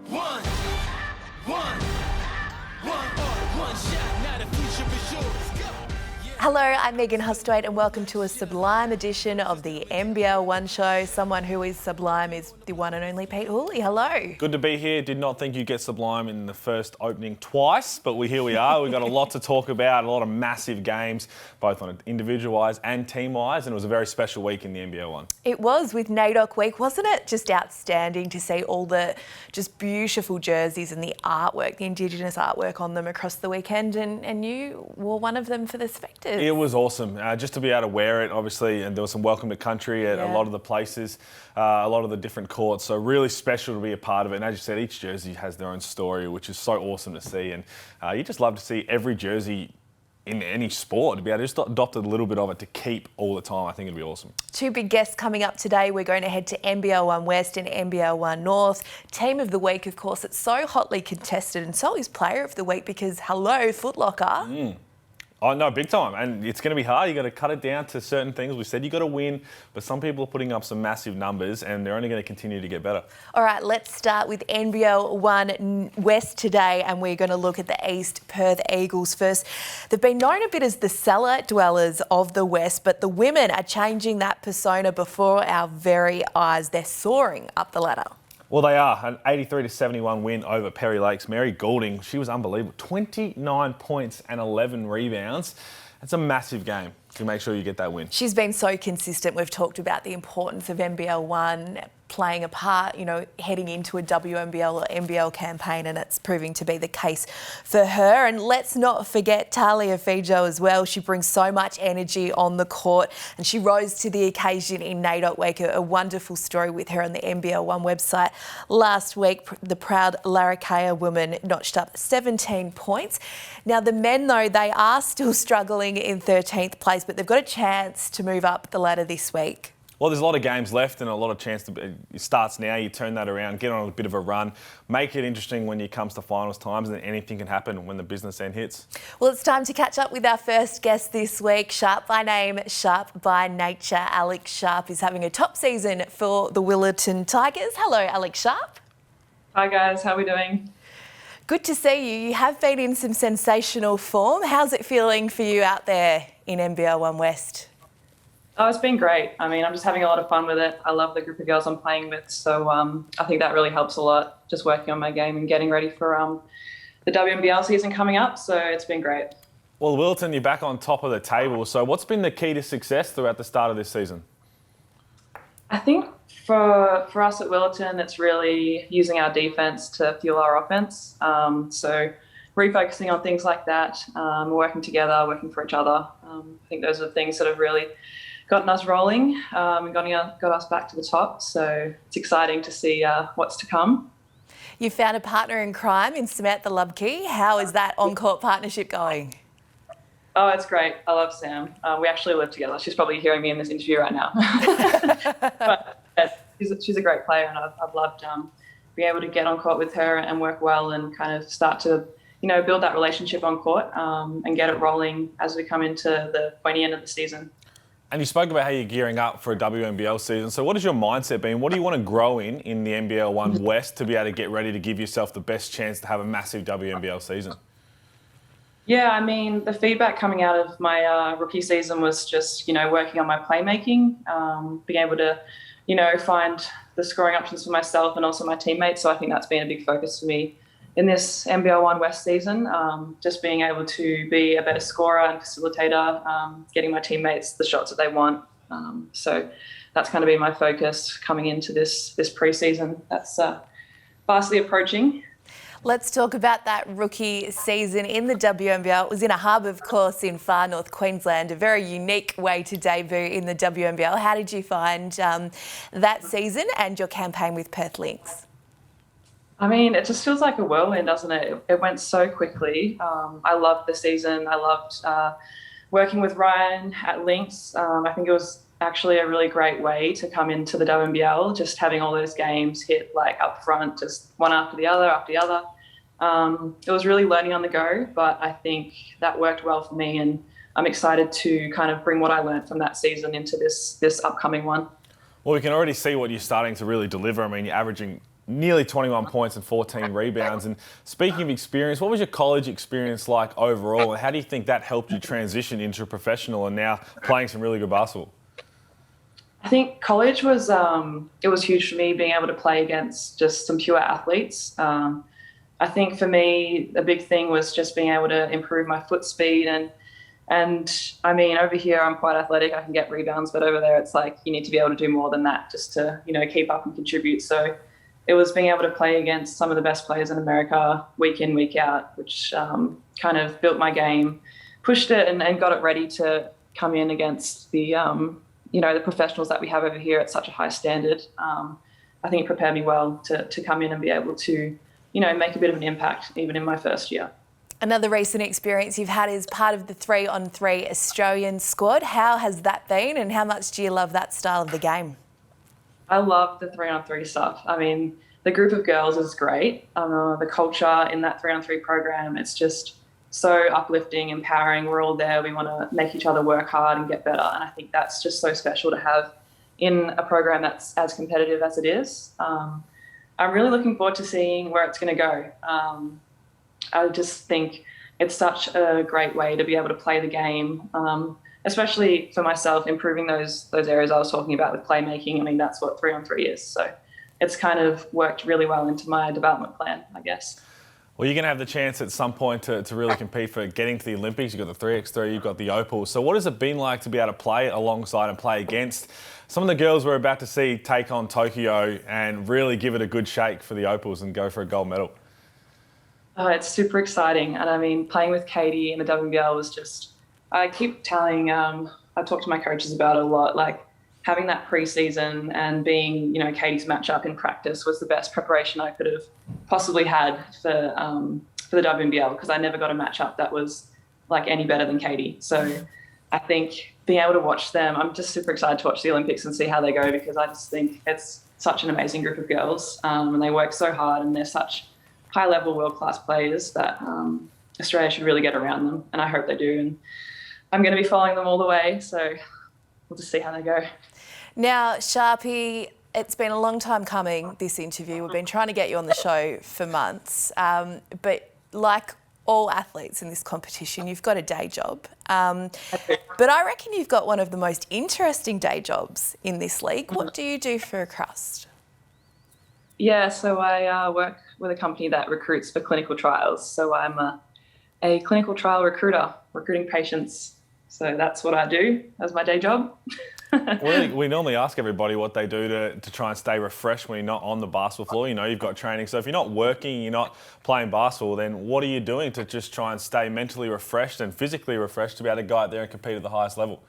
One shot, now the future is yours. Go. Hello, I'm Megan Hustwaite and welcome to a sublime edition of the NBL1 show. Someone who is sublime is the one and only Pete Hooley. Hello. Good to be here. Did not think you'd get sublime in the first opening twice, but here we are. We've got a lot to talk about, a lot of massive games, both on individual-wise and team-wise, and it was a very special week in the NBL1. It was with NAIDOC week, wasn't it? Just outstanding to see all the just beautiful jerseys and the artwork, the Indigenous artwork on them across the weekend, and you wore one of them for the spectators. It was awesome, just to be able to wear it, obviously, and there was some welcome to country at a lot of the places, a lot of the different courts, so really special to be a part of it. And as you said, each jersey has their own story, which is so awesome to see, and you just love to see every jersey in any sport, to be able to just adopt a little bit of it to keep all the time. I think it'd be awesome. Two big guests coming up today. We're going to head to NBL1 West and NBL1 North. Team of the week, of course, it's so hotly contested, and so is player of the week because, hello, Foot Locker. Oh, no, big time. And it's going to be hard. You've got to cut it down to certain things. We said you've got to win, but some people are putting up some massive numbers and they're only going to continue to get better. All right, let's start with NBL1 West today, and we're going to look at the East Perth Eagles first. They've been known a bit as the cellar dwellers of the West, but the women are changing that persona before our very eyes. They're soaring up the ladder. Well, they are. An 83-71 win over Perry Lakes. Mary Goulding, she was unbelievable. 29 points and 11 rebounds. It's a massive game to make sure you get that win. She's been so consistent. We've talked about the importance of NBL1 playing a part, you know, heading into a WNBL or NBL campaign, and it's proving to be the case for her. And let's not forget Talia Fijo as well. She brings so much energy on the court, and she rose to the occasion in NAIDOC week. A wonderful story with her on the NBL1 website. Last week, the proud Larrakia woman notched up 17 points. Now, the men, though, they are still struggling in 13th place, but they've got a chance to move up the ladder this week. Well, there's a lot of games left and a lot of chance to. It starts now, you turn that around, get on a bit of a run, make it interesting when it comes to finals times, and then anything can happen when the business end hits. Well, it's time to catch up with our first guest this week. Sharp by name, sharp by nature. Alex Sharp is having a top season for the Willetton Tigers. Hello, Alex Sharp. Hi guys, how are we doing? Good to see you. You have been in some sensational form. How's it feeling for you out there in NBL1 West? Oh, it's been great. I mean, I'm just having a lot of fun with it. I love the group of girls I'm playing with, so I think that really helps a lot, just working on my game and getting ready for the WNBL season coming up, so it's been great. Well, Willetton, you're back on top of the table, so what's been the key to success throughout the start of this season? I think for us at Willetton, it's really using our defence to fuel our offence. So refocusing on things like that, working together, working for each other. I think those are the things that have really gotten us rolling and got us back to the top. So it's exciting to see what's to come. You found a partner in crime in Samantha Lubke. How is that on-court partnership going? Oh, it's great. I love Sam. We actually live together. She's probably hearing me in this interview right now. But yeah, she's a great player, and I've loved being able to get on court with her and work well and kind of start to, you know, build that relationship on court and get it rolling as we come into the pointy end of the season. And you spoke about how you're gearing up for a WNBL season. So what has your mindset been? What do you want to grow in the NBL1 West to be able to get ready to give yourself the best chance to have a massive WNBL season? Yeah, I mean, the feedback coming out of my rookie season was just, you know, working on my playmaking, being able to, you know, find the scoring options for myself and also my teammates. So I think that's been a big focus for me in this NBL1 West season, just being able to be a better scorer and facilitator, getting my teammates the shots that they want. So that's kind of been my focus coming into this pre-season. That's fastly approaching. Let's talk about that rookie season in the WNBL. It was in a hub, of course, in far north Queensland, a very unique way to debut in the WNBL. How did you find that season and your campaign with Perth Lynx? I mean, it just feels like a whirlwind, doesn't it? It went so quickly. I loved the season. I loved working with Ryan at Lynx. I think it was actually a really great way to come into the WNBL, just having all those games hit like up front, just one after the other, after the other. It was really learning on the go, but I think that worked well for me, and I'm excited to kind of bring what I learned from that season into this upcoming one. Well, we can already see what you're starting to really deliver. I mean, you're averaging nearly 21 points and 14 rebounds. And speaking of experience, what was your college experience like overall? And how do you think that helped you transition into a professional and now playing some really good basketball? I think college was it was huge for me, being able to play against just some pure athletes. I think for me, a big thing was just being able to improve my foot speed. And I mean, over here, I'm quite athletic. I can get rebounds, but over there, it's like you need to be able to do more than that just to, keep up and contribute. So it was being able to play against some of the best players in America week in, week out, which kind of built my game, pushed it and got it ready to come in against the, the professionals that we have over here at such a high standard. I think it prepared me well to come in and be able to, make a bit of an impact even in my first year. Another recent experience you've had is part of the 3-on-3 Australian squad. How has that been and how much do you love that style of the game? I love the 3-on-3 stuff. I mean, the group of girls is great. The culture in that 3-on-3 program, it's just so uplifting, empowering. We're all there. We want to make each other work hard and get better. And I think that's just so special to have in a program that's as competitive as it is. I'm really looking forward to seeing where it's going to go. I just think it's such a great way to be able to play the game, especially for myself, improving those areas I was talking about with playmaking. I mean, that's what 3-on-3 is. So it's kind of worked really well into my development plan, I guess. Well, you're going to have the chance at some point to really compete for getting to the Olympics. You've got the 3x3, you've got the Opal. So what has it been like to be able to play alongside and play against some of the girls we're about to see take on Tokyo and really give it a good shake for the Opals and go for a gold medal? Oh, it's super exciting. And I mean, playing with Katie in the WNBL was just, I keep telling, I talk to my coaches about it a lot, like having that preseason and being, Katie's matchup in practice was the best preparation I could have possibly had for the WNBL, because I never got a matchup that was like any better than Katie. So I think being able to watch them, I'm just super excited to watch the Olympics and see how they go, because I just think it's such an amazing group of girls, and they work so hard and they're such high-level, world-class players that Australia should really get around them, and I hope they do. And I'm going to be following them all the way, so we'll just see how they go. Now, Sharpie, it's been a long time coming, this interview. We've been trying to get you on the show for months, but like all athletes in this competition, you've got a day job. But I reckon you've got one of the most interesting day jobs in this league. What do you do for a crust? Yeah, so I work with a company that recruits for clinical trials. So I'm a clinical trial recruiter, recruiting patients. So that's what I do as my day job. We normally ask everybody what they do to try and stay refreshed when you're not on the basketball floor. You've got training. So if you're not working, you're not playing basketball, then what are you doing to just try and stay mentally refreshed and physically refreshed to be able to go out there and compete at the highest level?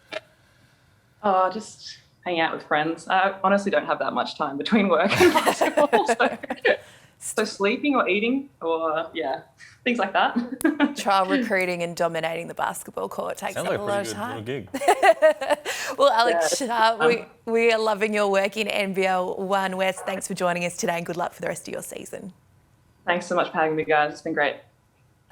Oh, just hanging out with friends. I honestly don't have that much time between work and basketball. So sleeping or eating or, things like that. Trial recruiting and dominating the basketball court takes up a lot of time. Sounds like a pretty good gig. Well, Alex, we are loving your work in NBL1 West. Thanks for joining us today and good luck for the rest of your season. Thanks so much for having me, guys. It's been great.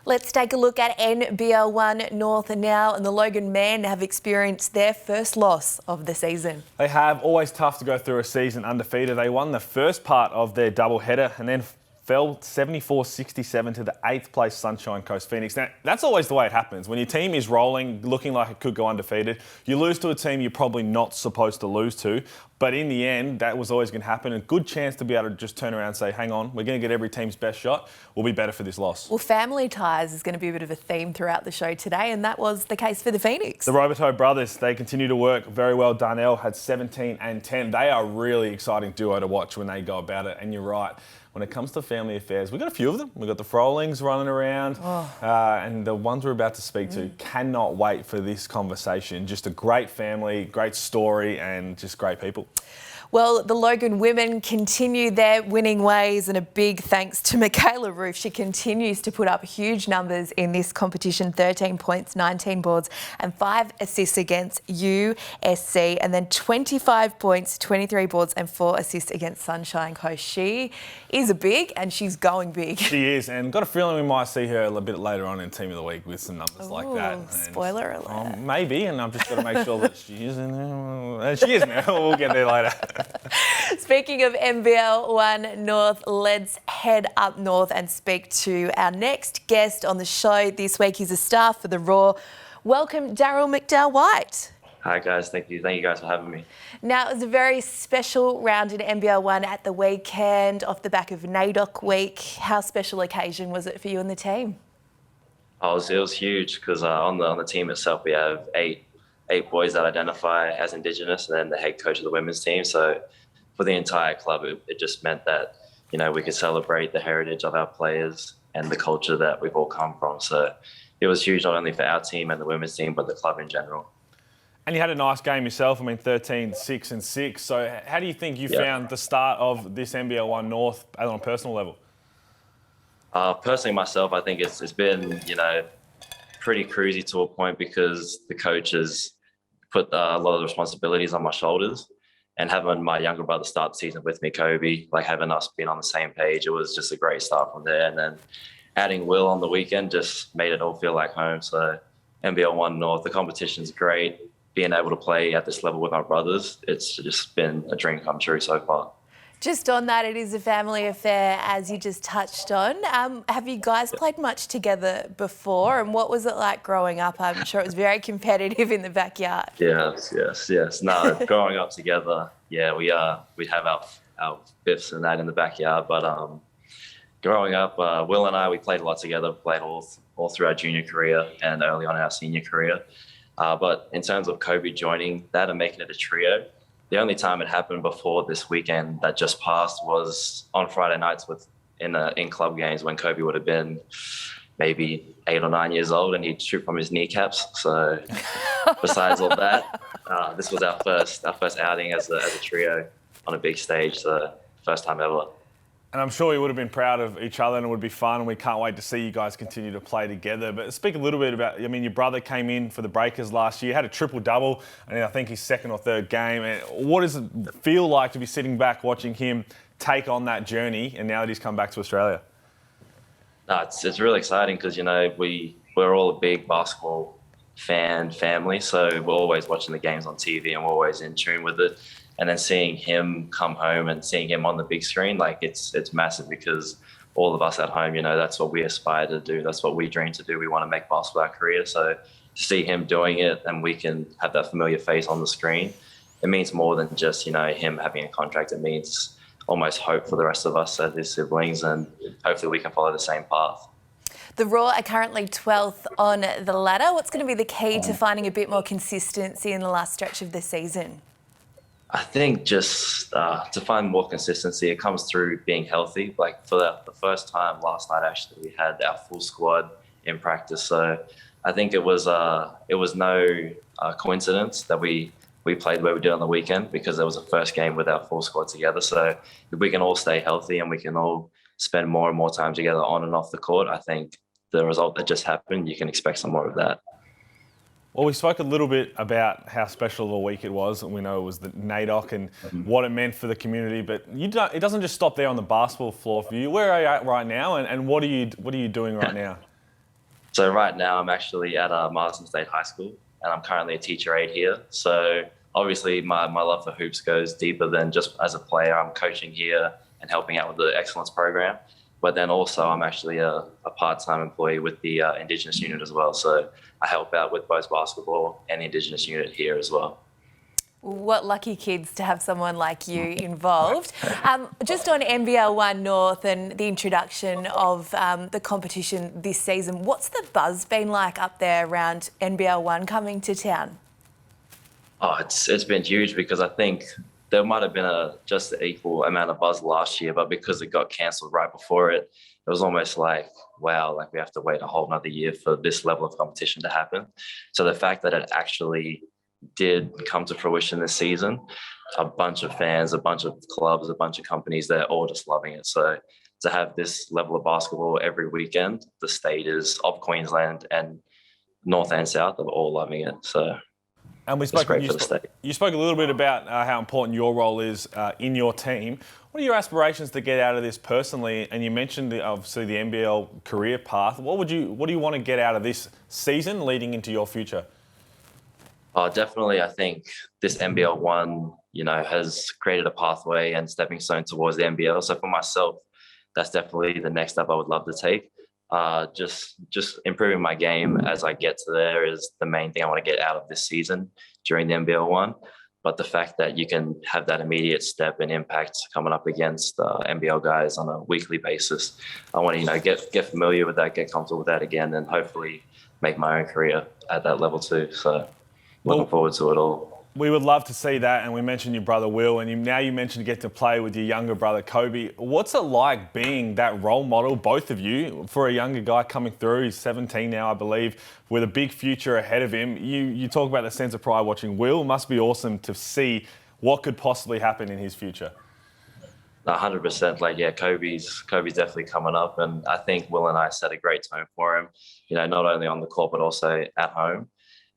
Let's take a look at NBL1 North now, and the Logan men have experienced their first loss of the season. They have. Always tough to go through a season undefeated. They won the first part of their doubleheader and then fell 74-67 to the 8th place Sunshine Coast Phoenix. Now, that's always the way it happens. When your team is rolling, looking like it could go undefeated, you lose to a team you're probably not supposed to lose to. But in the end, that was always going to happen. A good chance to be able to just turn around and say, hang on, we're going to get every team's best shot. We'll be better for this loss. Well, family ties is going to be a bit of a theme throughout the show today, and that was the case for the Phoenix. The Roberto brothers, they continue to work very well. Darryl had 17 and 10. They are a really exciting duo to watch when they go about it. And you're right. When it comes to family affairs, we've got a few of them. We've got the Frolings running around, and the ones we're about to speak to cannot wait for this conversation. Just a great family, great story, and just great people. Well, the Logan women continue their winning ways, and a big thanks to Michaela Roof. She continues to put up huge numbers in this competition, 13 points, 19 boards and 5 assists against USC, and then 25 points, 23 boards and 4 assists against Sunshine Coast. She is a big, and she's going big. She is, and got a feeling we might see her a bit later on in Team of the Week with some numbers like that. And, spoiler alert. maybe, and I've just got to make sure that she is in there. She is now. We'll get there later. Speaking of NBL1 North, let's head up north and speak to our next guest on the show this week. He's a star for the Raw. Welcome, Daryl McDowell-White. Hi guys, thank you guys for having me. Now, it was a very special round in NBL1 at the weekend off the back of NAIDOC week. How special occasion was it for you and the team? It was huge because on the team itself we have eight boys that identify as Indigenous, and then the head coach of the women's team. So for the entire club, it just meant that we could celebrate the heritage of our players and the culture that we've all come from. So it was huge not only for our team and the women's team, but the club in general. And you had a nice game yourself. 13, 6 and 6. So how do you think you found the start of this NBL1 North on a personal level? Personally, myself, I think it's been, pretty cruisy to a point because the coaches put a lot of the responsibilities on my shoulders, and having my younger brother start the season with me, Kobe, having us being on the same page, it was just a great start from there. And then adding Will on the weekend just made it all feel like home. So NBL1 North, the competition's great. Being able to play at this level with my brothers, it's just been a dream come true so far. Just on that, it is a family affair, as you just touched on. Have you guys played much together before, and what was it like growing up? I'm sure it was very competitive in the backyard. Yes. No, growing up together, we have our fifths and that in the backyard. But growing up, Will and I, we played a lot together. Played all through our junior career and early on in our senior career. But in terms of Kobe joining that and making it a trio, the only time it happened before this weekend that just passed was on Friday nights in club games when Kobe would have been maybe 8 or 9 years old and he'd shoot from his kneecaps. So besides all that, this was our first outing as a trio on a big stage, so first time ever. And I'm sure you would have been proud of each other and it would be fun, and we can't wait to see you guys continue to play together. But speak a little bit about, your brother came in for the Breakers last year, had a triple-double, and I think his second or third game. And what does it feel like to be sitting back watching him take on that journey, and now that he's come back to Australia? No, it's really exciting because, we're all a big basketball family, so we're always watching the games on TV and we're always in tune with it. And then seeing him come home and seeing him on the big screen, it's massive because all of us at home, that's what we aspire to do. That's what we dream to do. We want to make basketball our career. So to see him doing it and we can have that familiar face on the screen, it means more than just, him having a contract. It means almost hope for the rest of us as his siblings, and hopefully we can follow the same path. The Raw are currently 12th on the ladder. What's going to be the key to finding a bit more consistency in the last stretch of the season? I think just to find more consistency, it comes through being healthy. For the first time last night, actually, we had our full squad in practice. So I think it was no coincidence that we played where we did on the weekend, because it was the first game with our full squad together. So if we can all stay healthy and we can all spend more and more time together on and off the court, I think the result that just happened, you can expect some more of that. Well, we spoke a little bit about how special of a week it was, and we know it was the NAIDOC and what it meant for the community. But it doesn't just stop there on the basketball floor for you. Where are you at right now, and what are you doing right now? So right now, I'm actually at Marsden State High School, and I'm currently a teacher aide here. So obviously, my love for hoops goes deeper than just as a player. I'm coaching here and helping out with the excellence program. But then also, I'm actually a part-time employee with the Indigenous unit as well. So I help out with both basketball and the Indigenous unit here as well. What lucky kids to have someone like you involved. Just on NBL1 North and the introduction of the competition this season, what's the buzz been like up there around NBL1 coming to town? Oh, it's been huge, because I think there might have been just an equal amount of buzz last year, but because it got cancelled right before it, it was almost like, wow, we have to wait a whole another year for this level of competition to happen. So the fact that it actually did come to fruition this season, a bunch of fans, a bunch of clubs, a bunch of companies, they're all just loving it. So to have this level of basketball every weekend, the state is of Queensland and North and South are all loving it. So and you spoke a little bit about how important your role is in your team. What are your aspirations to get out of this personally? And you mentioned obviously the NBL career path. What do you want to get out of this season leading into your future? Oh, definitely. I think this NBL1, has created a pathway and stepping stone towards the NBL. So for myself, that's definitely the next step I would love to take. Just improving my game as I get to there is the main thing I want to get out of this season during the NBL1. But the fact that you can have that immediate step and impact coming up against NBL guys on a weekly basis, I want to get familiar with that, get comfortable with that again, and hopefully make my own career at that level too. So looking forward to it all. We would love to see that, and we mentioned your brother Will, and now you mentioned you get to play with your younger brother Kobe. What's it like being that role model, both of you, for a younger guy coming through? He's 17 now, I believe, with a big future ahead of him. You talk about the sense of pride watching Will. It must be awesome to see what could possibly happen in his future. 100%. Kobe's definitely coming up, and I think Will and I set a great tone for him, not only on the court, but also at home.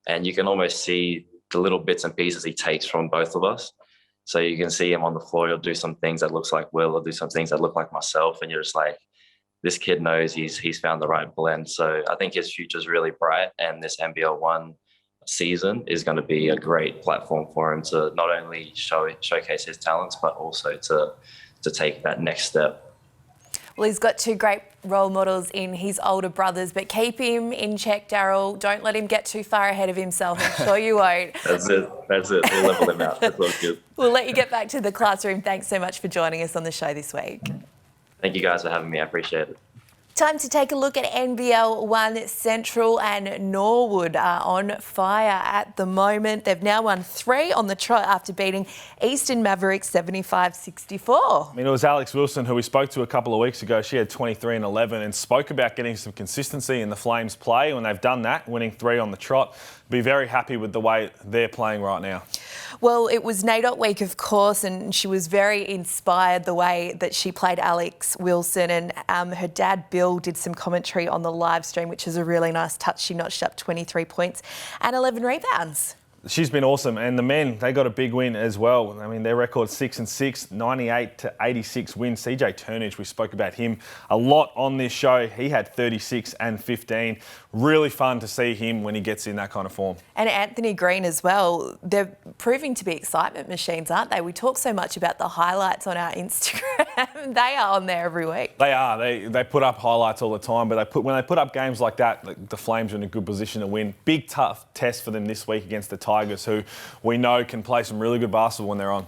And you can almost see the little bits and pieces he takes from both of us. So you can see him on the floor. He'll do some things that looks like Will. He'll do some things that look like myself. And you're just like, this kid knows he's found the right blend. So I think his future's really bright. And this NBL1 season is going to be a great platform for him to not only showcase his talents, but also to take that next step. Well, he's got two great role models in his older brothers, but keep him in check, Daryl. Don't let him get too far ahead of himself. I'm sure you won't. That's it. We'll level him out. That's all good. We'll let you get back to the classroom. Thanks so much for joining us on the show this week. Thank you guys for having me. I appreciate it. Time to take a look at NBL1 Central, and Norwood are on fire at the moment. They've now won 3 on the trot after beating Eastern Mavericks 75-64. I mean, it was Alex Wilson, who we spoke to a couple of weeks ago. She had 23 and 11 and spoke about getting some consistency in the Flames play. When they've done that, winning 3 on the trot, be very happy with the way they're playing right now. Well, it was NAIDOC week, of course, and she was very inspired the way that she played Alex Wilson, and her dad, Bill, did some commentary on the live stream, which is a really nice touch. She notched up 23 points and 11 rebounds. She's been awesome, and the men, they got a big win as well. I mean, their record 6-6, 98-86 win. CJ Turnage, we spoke about him a lot on this show. He had 36 and 15. Really fun to see him when he gets in that kind of form. And Anthony Green as well. They're proving to be excitement machines, aren't they? We talk so much about the highlights on our Instagram. They are on there every week. They are. They put up highlights all the time, but when they put up games like that, the Flames are in a good position to win. Big, tough test for them this week against the Tigers, who we know can play some really good basketball when they're on.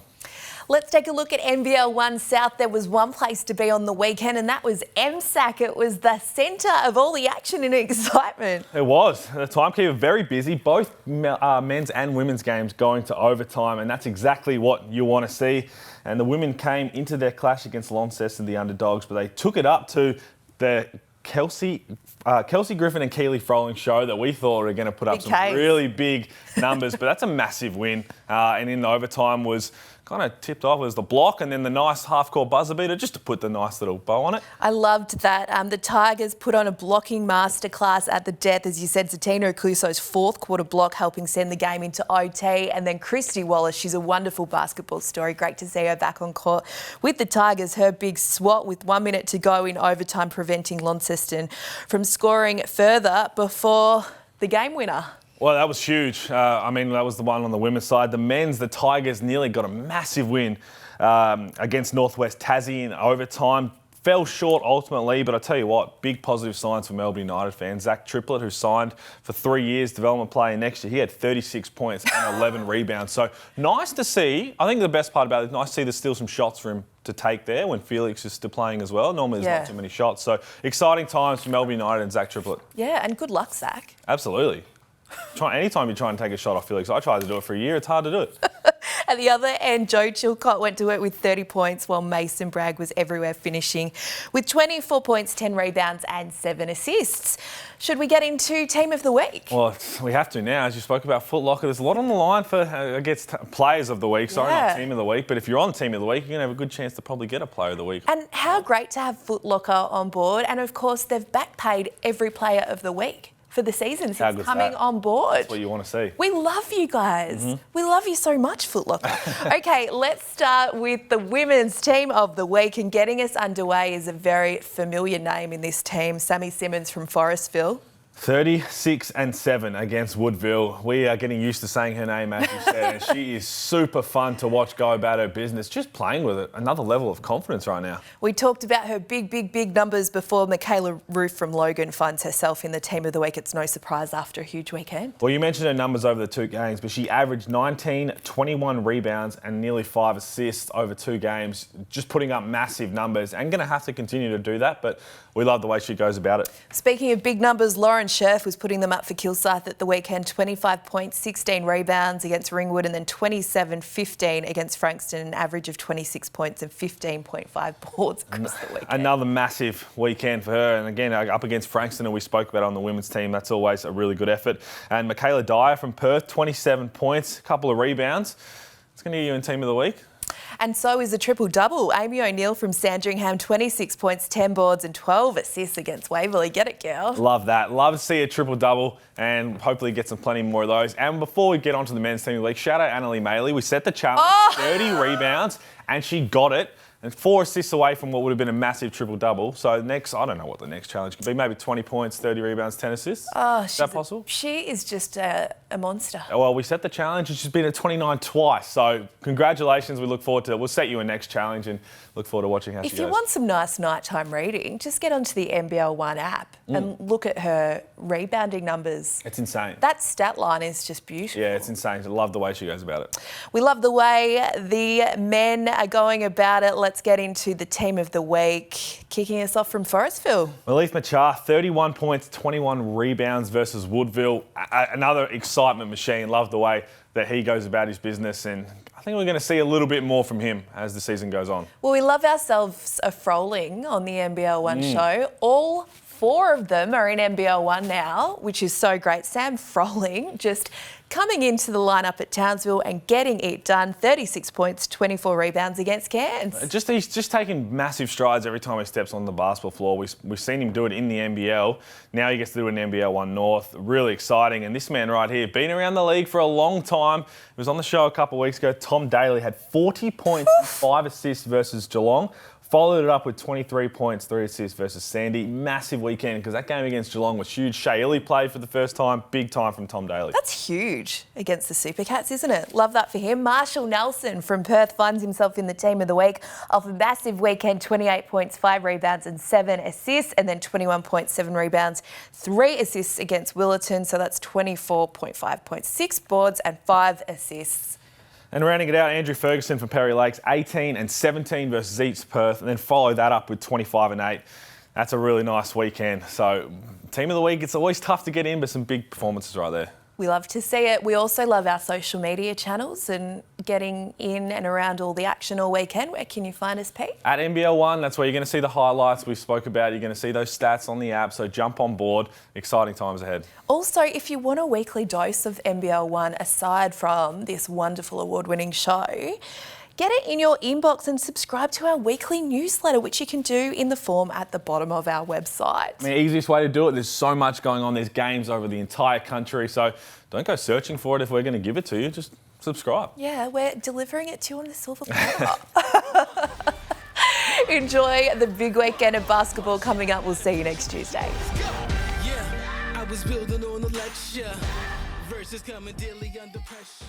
Let's take a look at NBL1 South. There was one place to be on the weekend, and that was MSAC. It was the centre of all the action and excitement. It was. The timekeeper very busy. Both men's and women's games going to overtime, and that's exactly what you want to see. And the women came into their clash against Launceston, the underdogs, but they took it up to the Kelsey Griffin and Keely Froling show that we thought were going to put up some really big numbers, but that's a massive win. And in the overtime was kind of tipped off as the block and then the nice half-court buzzer beater just to put the nice little bow on it. I loved that. The Tigers put on a blocking masterclass at the death. As you said, Zatino Cluso's 4th quarter block helping send the game into OT. And then Christy Wallace, she's a wonderful basketball story. Great to see her back on court with the Tigers. Her big swat with 1 minute to go in overtime, preventing Launceston from scoring further before the game winner. Well, that was huge. I mean, that was the one on the women's side. The men's, the Tigers nearly got a massive win against Northwest Tassie in overtime. Fell short ultimately, but I tell you what, big positive signs for Melbourne United fans. Zach Triplett, who signed for 3 years, development player next year, he had 36 points and 11 rebounds. So nice to see. I think the best part about it is nice to see there's still some shots for him to take there when Felix is still playing as well. Normally there's not too many shots. So exciting times for Melbourne United and Zach Triplett. Yeah, and good luck, Zach. Absolutely. Anytime you try and take a shot off Felix, I tried to do it for a year, it's hard to do it. At the other end, Joe Chilcott went to it with 30 points while Mason Bragg was everywhere, finishing with 24 points, 10 rebounds and 7 assists. Should we get into Team of the Week? Well, we have to now. As you spoke about Foot Locker, there's a lot on the line for against Players of the Week. Sorry, not Team of the Week. But if you're on Team of the Week, you're going to have a good chance to probably get a Player of the Week. And how great to have Foot Locker on board. And, of course, they've back-paid every Player of the Week for the season since coming on board. That's what you want to see. We love you guys. We love you so much, Foot Locker. Okay, let's start with the Women's Team of the Week. And getting us underway is a very familiar name in this team, Sammy Simmons from Forestville. 36-7 against Woodville. We are getting used to saying her name, as you said, and she is super fun to watch go about her business. Just playing with it, another level of confidence right now. We talked about her big numbers before. Michaela Roof from Logan finds herself in the team of the week. It's no surprise after a huge weekend. Well, you mentioned her numbers over the 2 games, but she averaged 19, 21 rebounds and nearly 5 assists over 2 games, just putting up massive numbers and going to have to continue to do that, but we love the way she goes about it. Speaking of big numbers, Lauren Scherf was putting them up for Kilsyth at the weekend. 25 points, 16 rebounds against Ringwood, and then 27-15 against Frankston, an average of 26 points and 15.5 boards across the weekend. Another massive weekend for her, and again, up against Frankston, and we spoke about on the women's team. That's always a really good effort. And Michaela Dyer from Perth, 27 points, a couple of rebounds. It's going to get you in team of the week. And so is a triple-double. Amy O'Neill from Sandringham, 26 points, 10 boards and 12 assists against Waverley. Get it, girl. Love that. Love to see a triple-double and hopefully get some plenty more of those. And before we get on to the men's team of the league, shout out Annalie Maley. We set the challenge, 30 rebounds, and she got it. And 4 assists away from what would have been a massive triple-double. So next, I don't know what the next challenge could be. Maybe 20 points, 30 rebounds, 10 assists. Is that possible? She is just a monster. Well, we set the challenge and she's been at 29 twice. So congratulations. We look forward to it. We'll set you a next challenge and look forward to watching how she goes. If you want some nice nighttime reading, just get onto the NBL1 app and look at her rebounding numbers. It's insane. That stat line is just beautiful. Yeah, it's insane. I love the way she goes about it. We love the way the men are going about it. Let's get into the team of the week. Kicking us off from Forestville. Malif Machar, 31 points, 21 rebounds versus Woodville. Another excitement machine. Love the way that he goes about his business, and I think we're going to see a little bit more from him as the season goes on. Well, we love ourselves a Froling on the NBL1 show. All 4 of them are in NBL1 now, which is so great. Sam Froling just coming into the lineup at Townsville and getting it done. 36 points, 24 rebounds against Cairns. He's just taking massive strides every time he steps on the basketball floor. We've seen him do it in the NBL. Now he gets to do it in NBL1 North. Really exciting. And this man right here, been around the league for a long time. He was on the show a couple of weeks ago. Tom Daly had 40 points and 5 assists versus Geelong. Followed it up with 23 points, 3 assists versus Sandy. Massive weekend because that game against Geelong was huge. Shay Illy played for the first time. Big time from Tom Daly. That's huge against the Supercats, isn't it? Love that for him. Marshall Nelson from Perth finds himself in the team of the week off a massive weekend. 28 points, 5 rebounds and 7 assists, and then 21 points, 7 rebounds, 3 assists against Willetton. So that's 24.5 points, 6 boards and 5 assists. And rounding it out, Andrew Ferguson from Perry Lakes, 18 and 17 versus East Perth, and then follow that up with 25 and 8. That's a really nice weekend. So, team of the week, it's always tough to get in, but some big performances right there. We love to see it. We also love our social media channels and getting in and around all the action all weekend. Where can you find us, Pete? At NBL1, that's where you're going to see the highlights we spoke about. You're going to see those stats on the app, so jump on board. Exciting times ahead. Also, if you want a weekly dose of NBL1 aside from this wonderful award-winning show, get it in your inbox and subscribe to our weekly newsletter, which you can do in the form at the bottom of our website. The easiest way to do it, there's so much going on. There's games over the entire country, so don't go searching for it if we're going to give it to you. Just subscribe. Yeah, we're delivering it to you on a silver platter. Enjoy the big weekend of basketball coming up. We'll see you next Tuesday. Yeah, I was building on a lecture. Verses coming daily under pressure.